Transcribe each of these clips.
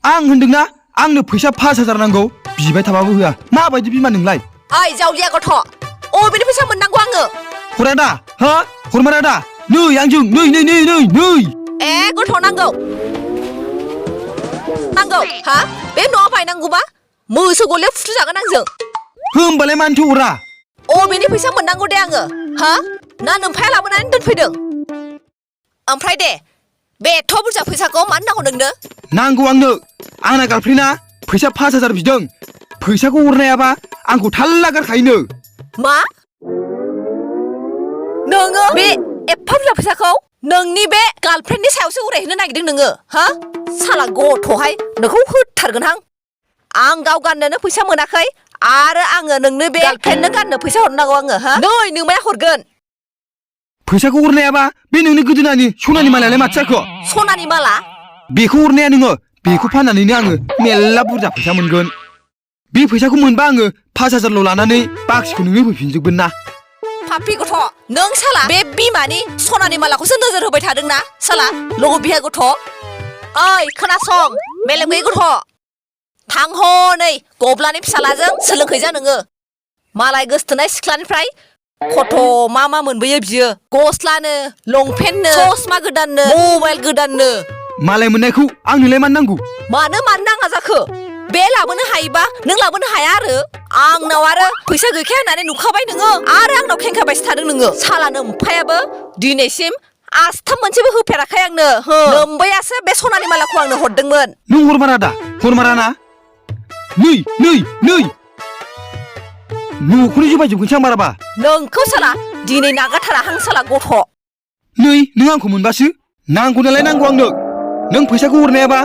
आं होनदोंना आंनो फैसा 5,000 नांगौ बिबाय थाबाबो होआ माबायदि बिमा नोंलाय ओइ जावलिया गथ' अबेनि फैसा मोननांगौ आङो हरा दा हा हरमारा दा नै आंजों नै ए गथ' नांगौ हा बे न'आव बायनांगौबा मोसौ गलियाव फुथुजागोन आंजों होमबालाय मानोथो हरा अबेनि फैसा मोननांगौ दे आङो हा ना नोमफाया लाबोनानै दोनफैदों ओमफ्राय दे बे एथ' बुरजा फैसाखौ मानो नांगौ नोंनो नांगौ आंनो आंना गारफ्रेना फैसा 5,000 बिदों फैसाखौ हरनायाबा आंखौ थाल्ला गारखायोनो मा नोङो बे एफा बुरजा फैसाखौ नोंनि बे गार्लफ्रेन्डनि सायावसो उरायहोनो नागिरदों नोङो हा साला गथ'हाय नोंखौ होथारगोनहां आं गाव गाननोनो फैसा मोनाखै आरो आङो नोंनो बे गार्लफ्रेन्डनो गाननो फैसा हरनांगौ आङो हा नै नोमाया हरगोन फैसाखौ हरनायाबा बे नोंनि गोदोनानि सनानि मालायालाय माथो जाखो सनानि माला बेखौ हरनाया नोङो बेखौ फाननानैनो आङो मेल्ला बुरजा फैसा मोनगोन बे फैसाखौ मोनबा आङो 5,000ल' लानानै बाखिखौ नोंनो होफिनजोबगोन ना पापि गथ' नों साला बे बिमानि सनानि मालाखौसो नोजोर होबाय थादोंना साला लग' बिहा गथ' ओइ खोनासं मेलेम गैयै गथ' थां हनै गब्लानि फिसालाजों सोलोंखैजा नोङो मालाय गोसथोनाय सिख्लानिफ्राय खथ' मा मोनबोयो बियो गस्लानो लंपेन्टनो ससमा गोदाननो मबाइल गोदाननो मालाय मोननायखौ आंनोलाय मानो नांगौ मानो नाङा जाखो बे लाबोनो हायोबा नों लाबोनो हाया आरो आंनाव आरो फैसा गैखाया होननानै नुखाबाय नोङो आरो आंनाव खेंखाबायसो थादों नोङो साला नोमफायाबो दिनैसिम आस्थाम मोनसेबो होफेराखै आंनो नोम्बैयासो बे सनानि मालाखौ आंनो हरदोंमोन नों हरमारा ना नै न'खौनो जोबायजोबगोनसो आं बाराबा नोंखौ साला दिनै नागारथाराहां साला गथ' नै नों आंखौ मोनबासो नांगौ नालाय नांगौ आंनो नों फैसाखौ हरनायाबा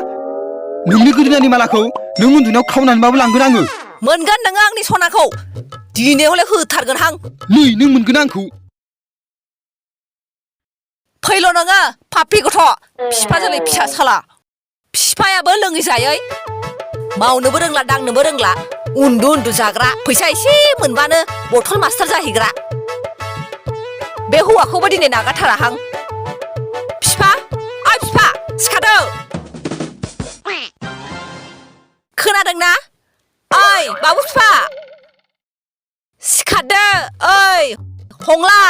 नोंनि गोदोनानि मालाखौ नों उन्दुनायाव खावनानैबाबो लांगोन आङो मोनगोन नोङो आंनि सनाखौ दिनै हले होथारगोनहां नै नों मोनगोन आंखौ फैल' नोङो पापि गथ' फिफा जोलै फिसा साला फिफायाबो लोङै जायै मावनोबो रोंला दांनोबो रोंला उन्दु जाग्रा फैसा एसे मोनबानो बथल मास्टार जाहैग्रा बे हौवाखौबो दिनै नागारथाराहां फिफा ओइ फिफा सिखादो खोनादोंना ओइ बाबु फिफा सिखादो ओइ हंला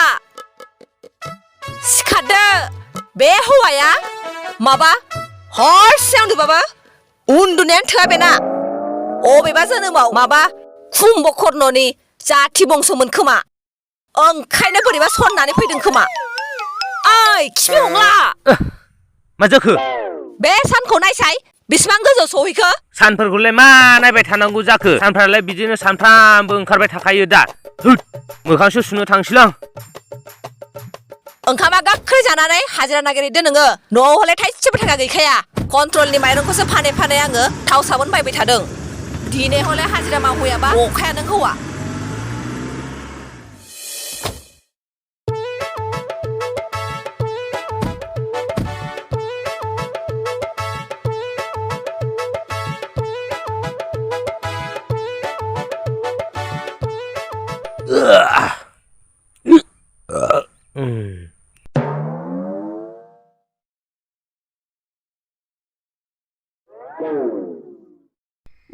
सिखादो बे हौवाया माबा हरसे उन्दुबाबो उन्दुनायानो थोआ बेना अबेबा जोनोमाव माबा कुम्भकर्णनि जाथि बंस'मोन खोमा ओंखायनो बोरैबा सननानै फैदों खोमा ओइ खिफि हंला मा जाखो बे सानखौ नायसाय बेसेबां गोजौ सहैखो सानफोरखौलाय मा नायबाय थानांगौ जाखो सानफ्रालाय बिदिनो सानफ्रामबो ओंखारबाय थाखायो दा मोखांसो सुनो थांसैलां ओंखामा गाख्रै जानानै हाजिरा नागिरहैदो नोङो न'आव हले थाइसेबो थाखा गैखाया कन्ट्रलनि माइरंखौसो फानै आङो थाव साबोन बायबाय थादों दिनै हले हाजिरा मावहैयाबा अखाया नों हौवा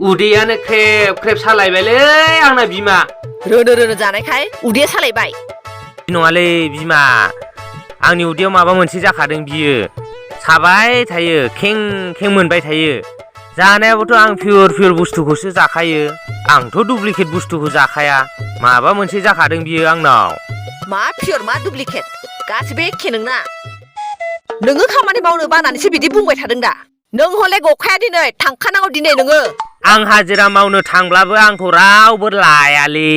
उदैयानो ख्रेब सालायबायलै आंना बिमा रोनो जानायखाय उदैया सालायबाय नङालै बिमा आंनि उदैयाव माबा मोनसे जाखादों बियो साबाय थायो खें मोनबाय थायो जानायाबोथ' आं पियर बुस्थुखौसो जाखायो आंथ' डुप्लिकेट बुस्थुखौ जाखाया माबा मोनसे जाखादों बियो आंनाव मा पियर मा डुप्लिकेट गासिबो एखे नोंना नोङो खामानि मावनो बानानैसो बिदि बुंबाय थादों दा नों हले गखाया दिनै थांखानांगौ दिनै नोङो आं हाजिरा मावनो थांब्लाबो आंखौ रावबो लायालै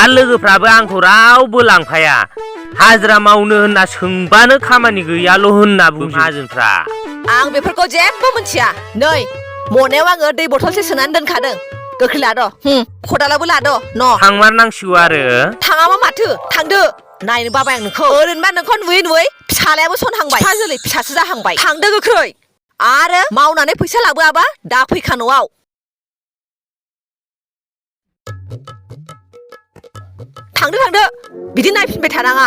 आरो लोगोफ्राबो आंखौ रावबो लांफाया हाजिरा मावनो होनना सोंबानो खामानि गैयाल' होनना बुङो माहाजोनफ्रा आं बेफोरखौ जेबो मिथिया नै मनायाव आङो दै बथलसे सोनानै दोनखादों गोख्रै लाद' खदालाबो लाद' न' थांमारनांसिगौ आरो थाङाबा माथो थांदो नायनो बाबाय आं नोंखौ ओरैनोबा नोंखौ नुयै फिसालायाबो सनहांबाय फिसा जोलै फिसासो जाहांबाय थांदो गोख्रै आरो मावनानै फैसा लाबोआबा दा फैखा न'आव थांदो बिदि नायफिनबाय थानाङा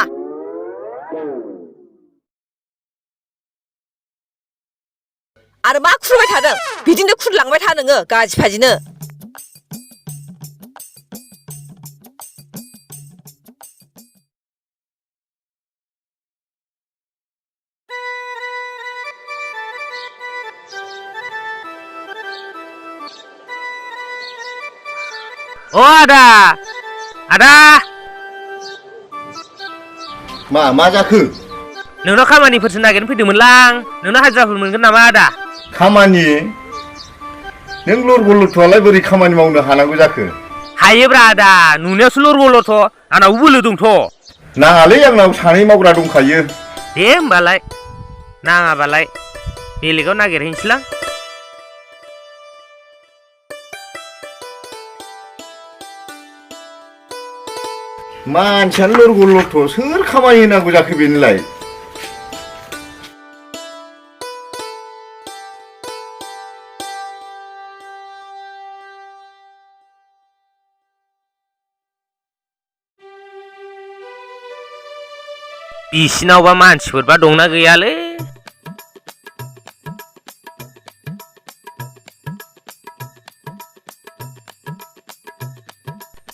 आरो मा खुरबाय थादों बिदिनो खुरलांबाय था नोङो गाज्रि फाजिनो अ आदा आदा मा जाखो नोंनाव खामानिफोरसो नागिरनो फैदोंमोनलां नोंनाव हाजिराफोर मोनगोन नामा आदा खामानि नों लरग' लरथ'आलाय बोरै खामानि मावनो हानांगौ जाखो हायोब्रा आदा नुनायावसो लरग'लथ' आंनावबो बोलो दंथ' नाङालै आंनाव सानै मावग्रा दंखायो दे होमबालाय नाङाबालाय बेलेगाव नागिरहैनोसैलां मानसियानो लरग' लरथ' सोर खामानि होनांगौ जाखो बेनोलाय बिसिनावबा मानसिफोरबा दंना गैयालै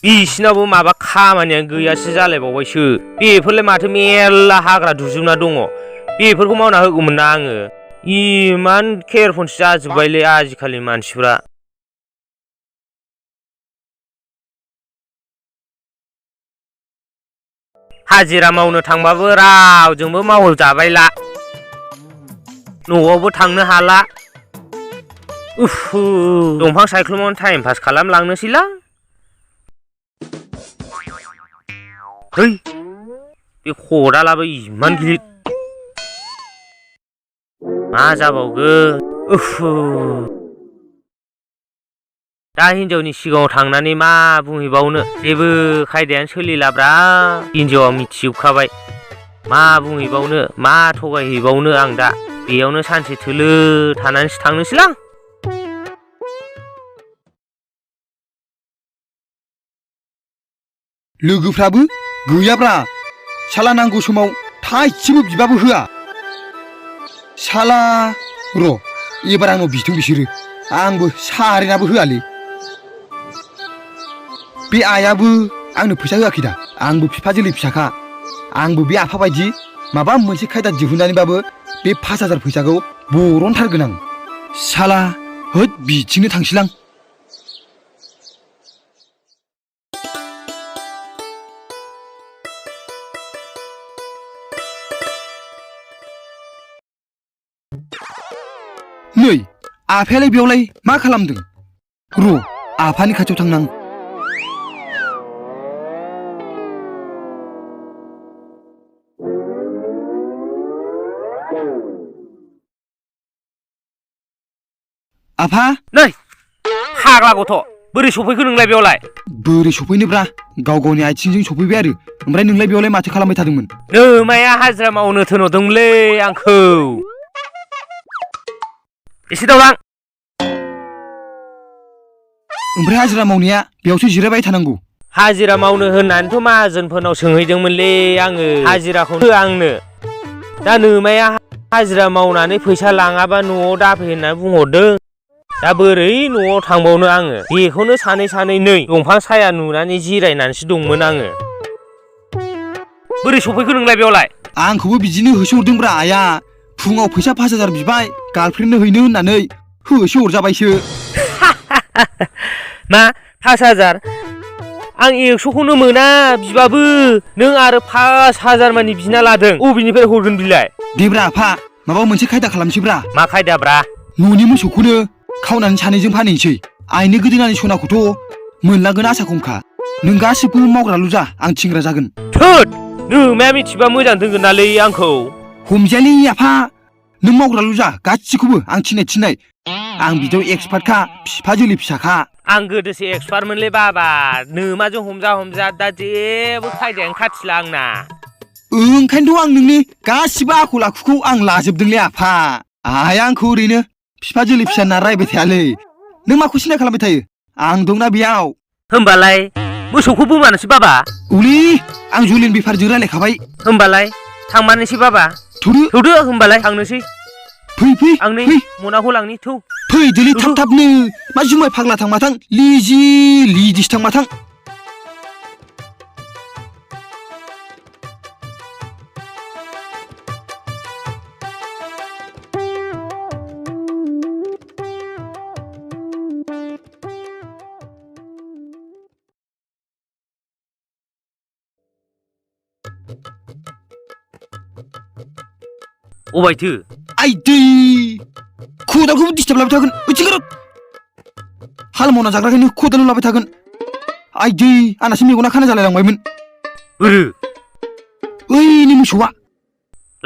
बिसिनावबो माबा खामानियानो गैयासो जालायबावबायसो बेफोरलाय माथो मेरला हाग्रा दुजोबना दङ बेफोरखौ मावना होगौमोन ना आङो इमान केयारफुलसो जाजोब्बायलै आजिखालि मानसिफ्रा हाजिरा मावनो थांबाबो रावजोंबो मावहरजाबायला न'आवबो थांनो हाला दंफां सायख्लुमावनो टाइम पास खालामलांनोसैलां है बे खदालाबो इमान गिलिर मा जाबावगोन दा हिनजावनि सिगाङाव थांनानै मा बुंहैबावनो जेबो खायदायानो सोलिलाब्रा हिनजावा मिथिजोबखाबाय मा बुंहैबावनो मा थगायहैबावनो आं दा बेयावनो सानसे थोलो थानानैसो थांनोसैलां लोगोफ्राबो गैयाब्रा साला नांगौ समाव थाइसेबो बिबाबो होआ साला र' एबार आंनाव बिथों बिसोरो आंबो सारेनाबो होआलै बे आइयाबो आंनो फैसा होआखै दा आंबो बिफा जोलै फिसाखा आंबो बे आफा बायदि माबा मोनसे खायदा दिहुननानैबाबो बे 5,000 फैसाखौ बरनथारगोन आं साला होद बिथिंनो थांसैलां नै आफायालाय बेयावलाय मा खालामदों र' आफानि खाथियाव थांनां आफा नै फाग्ला गथ' बोरै सफैखो नोंलाय बेयावलाय बोरै सफैनोब्रा गाव गावनि आथिंजों सफैबाय आरो ओमफ्राय नोंलाय बेयावलाय माथो खालामबाय थादोंमोन नोमाया हाजिरा मावनो थिनहरदोंमोनलै आंखौ एसे दावलां ओमफ्राय हाजिरा मावनाया बेयावसो जिरायबाय थानांगौ हाजिरा मावनो होननानैथ' माहाजोनफोरनाव सोंहैदोंमोनलै आङो हाजिराखौ हो आंनो दा नोमाया हाजिरा मावनानै फैसा लाङाबा न'आव दाफै होनना बुंहरदों दा बोरै न'आव थांबावनो आङो बेखौनो सानै नै दंफां साया नुनानै जिरायनानैसो दंमोन आङो बोरै सफैखो नोंलाय बेयावलाय आंखौबो बिदिनो होसोहरदोंब्रा आइया फुङाव फैसा 5,000 बिबाय गार्लफ्रेन्डनो हैनो होननानै होसोहरजाबायसो मा 5,000 आं 100खौनो मोना बिबाबो नों आरो 5,000 मानि बिना लादों अबेनिफ्राय हरगोन बिलाय देब्रा आफा माबा मोनसे खायदा खालामसैब्रा मा खायदाब्रा न'नि मोसौखौनो खावनानै सानैजों फानहैनोसै आइनि गोदोनानि सनाखौथ' मोनलांगोन आसा खमखा नों गासिबो मावग्राल' जा आं थिंग्रा जागोन थोद नोमाया मिथिबा मोजां दोनगोन नालै आंखौ हमजायालै आफा नों मावग्राल' जा गासिखौबो आं थिननाय आं बिदियाव एक्सपार्टखा बिफा जोलै फिसाखा आं गोदोसो एक्सपार्टमोनलै बाबा नोमाजों हमजा दा जेबो खायदायानो खाथिला आंना ओंखायनोथ' आं नोंनि गासिबो आखल आखुखौ आं लाजोबदोंलै आफा आइया आंखौ ओरैनो बिफा जोलै फिसा होनना रायबाय थायालै नों माखौ सिन्था खालामबाय थायो आं दंना बेयाव होमबालाय मोसौखौ बोमानोसै बाबा उलि आं जुलिन बेफारजों रायलायखाबाय होमबालाय थांमारनोसै बाबा थौदो होमबालाय थांनोसै फै फै आं नै फै मनाखौ लांनि थौ फैदोलै थाब थाबनो मा जुमाय फाग्ला थां माथां लिजि लिदिस थां माथां अबायथो आइदै खदालखौबो डिस्टार्ब लाबाय थागोन ओइथिंगार हाल मावना जाग्राखायनो खदाल लाबाय थागोन आइदै आंनासो मेगना खाना जालायलांबायमोन बोरो ओइनि मोसौआ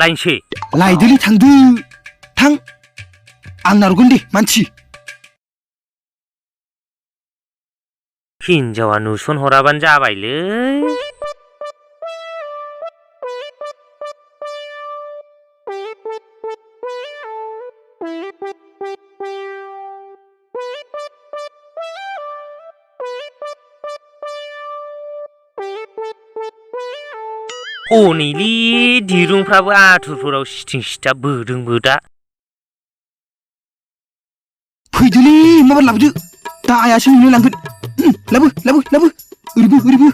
लायनोसै लायदोलै थांदो थां आं नारगोन दे मानसि हिनजावा नुसनहराबानो जाबायलै हनैलै दिरुंफ्राबो आथुरफोराव सिथिं सिथा बोदोंबो दा फैदोलै माबा लाबोदो दायासो नुलाय लांगोन लाबो लाबो लाबो ओरैबो ओरैबो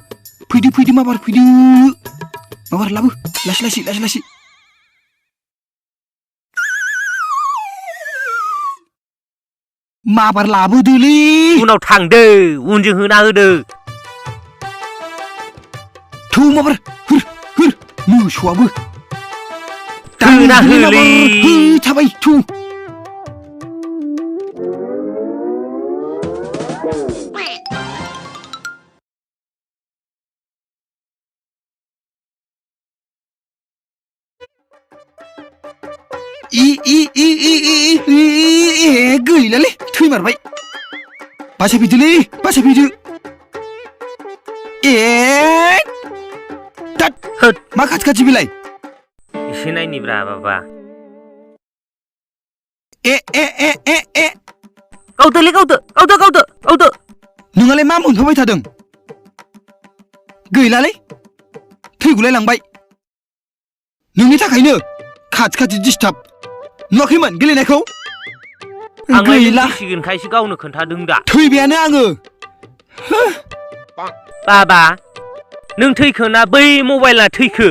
फैदो फैदो माबार फैदो माबार लाबो लासै लासै लासै लासै माबार लाबोदोलै उनाव थांदो उनजों होना होदो थौ माबार होर होर मोसौआबो होना होलै थाबाय थौ गैलालै थैमारबाय बासायफैदोलै बासायफैदो होद मा खाथि खाथि बेलाय एसे नायनिब्रा बाबा गावदोलै गावदो गावदो गावदो गावदो नोंहालाय मा मोनफाबाय थादों गैलालै थैगुलाय लांबाय नोंनि थाखायनो खाथि खाथि डिस्टार्ब नुवाखैमोन गेलेनायखौ गैला सिगोनखायसो गावनो खोन्थादों दा थैबायानो आङो बाबा नों थैखो ना बै मबाइला थैखो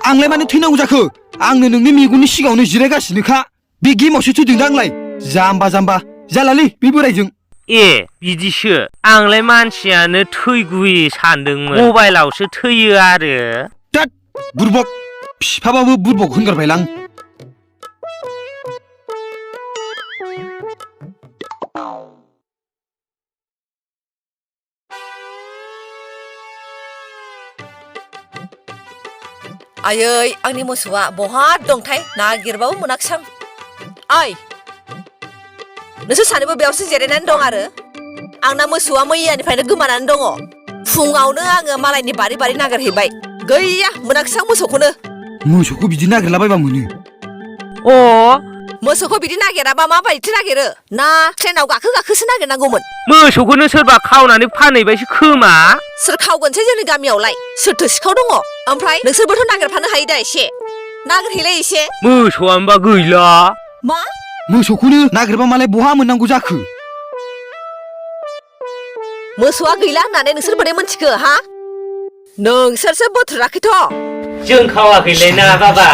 आंलाय मानो थैनांगौ जाखो आंनो नोंनि मेगननि सिगाङावनो जिरायगासिनोखा बे गेमावसो थैदोंदा आंलाय जाम्बा जाम्बा जालालै बे बोरायजों ए बिदिसो आंलाय मानसियानो थैगुयै सानदोंमोन मबाइलावसो थैयो आरो दाद बुरबक फिफाबाबो बुरबक होनगारबायलां आयै आंनि मोसौआ बहा दंथाय नागिरबाबो मोनाखिसां ओइ नोंसोर सानैबो बेयावसो जिरायनानै दं आरो आंना मोसौआ मैयानिफ्रायनो गोमानानै दङ फुङावनो आङो मालायनि बारि बारि नागिरहैबाय गैया मोनाखिसां मोसौखौनो मोसौखौ बिदि नागिरलाबायबा मोनो अ मोसौखौ बिदि नागिराबा माबायदि नागिरो ना ट्रेनाव गाखो गाखोसो नागिरनांगौमोन मोसौखौनो सोरबा खावनानै फानहैबायसो खोमा सोर खावगोनसै जोंनि गामियावलाय सोरथो सिखाव दङ ओमफ्राय नोंसोरबोथ' नागिरफानो हायो दा एसे नागिरहैलाय एसे मोसौआनोबा गैला मा मोसौखौनो नागिरबा मालाय बहा मोननांगौ जाखो मोसौआ गैला होननानै नोंसोर बोरै मोनथिखो हा नोंसोरसो बोथोराखैथ' जों खावाखैलै ना बाबा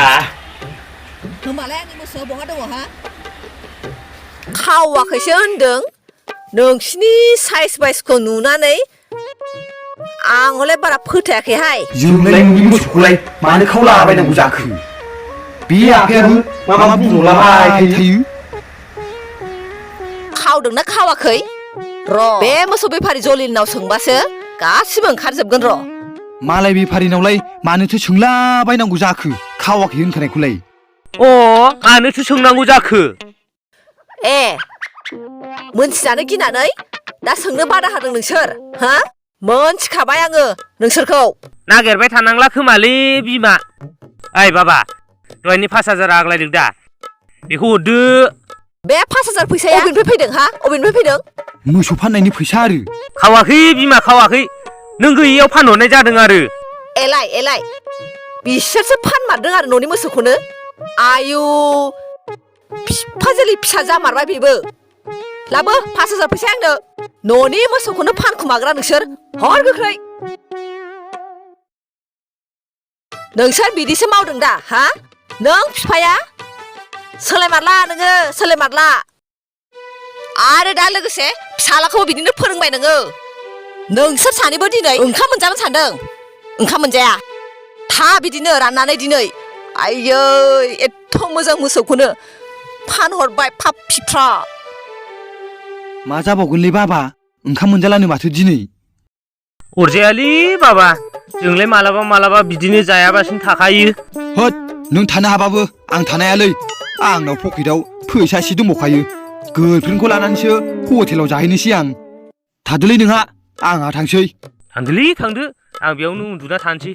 होमबालाय आंनि मोसौआ बहा दङ हा खावाखैसो होनदों नोंसिनि साइज बाइसखौ नुनानै आं हले बारा फोथायाखैहाय जोंलाय नोंनि मोसौखौलाय मानो खावलाबायनांगौ जाखो बे आफायाबो मा बुंलाबाय थायो खावदोंना खावाखै र' बे मोसौ बेफारि जलिनाव सोंबासो गासिबो ओंखारजोबगोन र' मालाय बेफारिनावलाय मानोथो सोंलाबायनांगौ जाखो खावाखै होनखानायखौलाय अ मानोथो सोंनांगौ जाखो ए मोनथिजानो गिनानै दा सोंनो बादा होदों नोंसोर हा मोनथिखाबाय आङो नोंसोरखौ नागिरबाय थानांला खोमालै बिमा ओइ बाबा दहायनि 5000 आग्लायदों दा बेखौ हरदो बे 5000 फैसाया अबेनिफ्राय फैदों हा अबेनिफ्राय फैदों मोसौ फाननायनि फैसा आरो खावाखै बिमा खावाखै नों गैयियाव फानहरनाय जादों आरो एलाय बिसोरसो फानमारदों आरो न'नि मोसौखौनो आयु फिफाजोलि फिसा जामारबाय बेबो लाबो 5,000 फैसा आंनो न'नि मोसौखौनो फानखुमाग्रा नोंसोर हर गोख्रै नोंसोर बिदिसो मावदों दा हा नों फिफाया सोलायमारला नोङो सोलायमारला आरो दा लोगोसे फिसालाखौबो बिदिनो फोरोंबाय नोङो नोंसोर सानैबो दिनै ओंखाम मोनजानो सानदों ओंखाम मोनजाया था बिदिनो राननानै दिनै आयै एथ' मोजां मोसौखौनो फानहरबाय फाप फिफ्रा मा जाबावगोनलै बाबा ओंखाम मोनजालानो माथो दिनै अरजायालै बाबा जोंलाय मालाबा बिदिनो जायाबासिनो थाखायो होद नों थानो हाबाबो आं थानायालै आंनाव पकेटाव फैसा एसे दंबावखायो गोलफ्रेन्डखौ लानानैसो हटेलाव जाहैनोसै आं थादोलै नोंहा आंहा थांसै थांदोलै थांदो आं बेयावनो उन्दुना थानोसै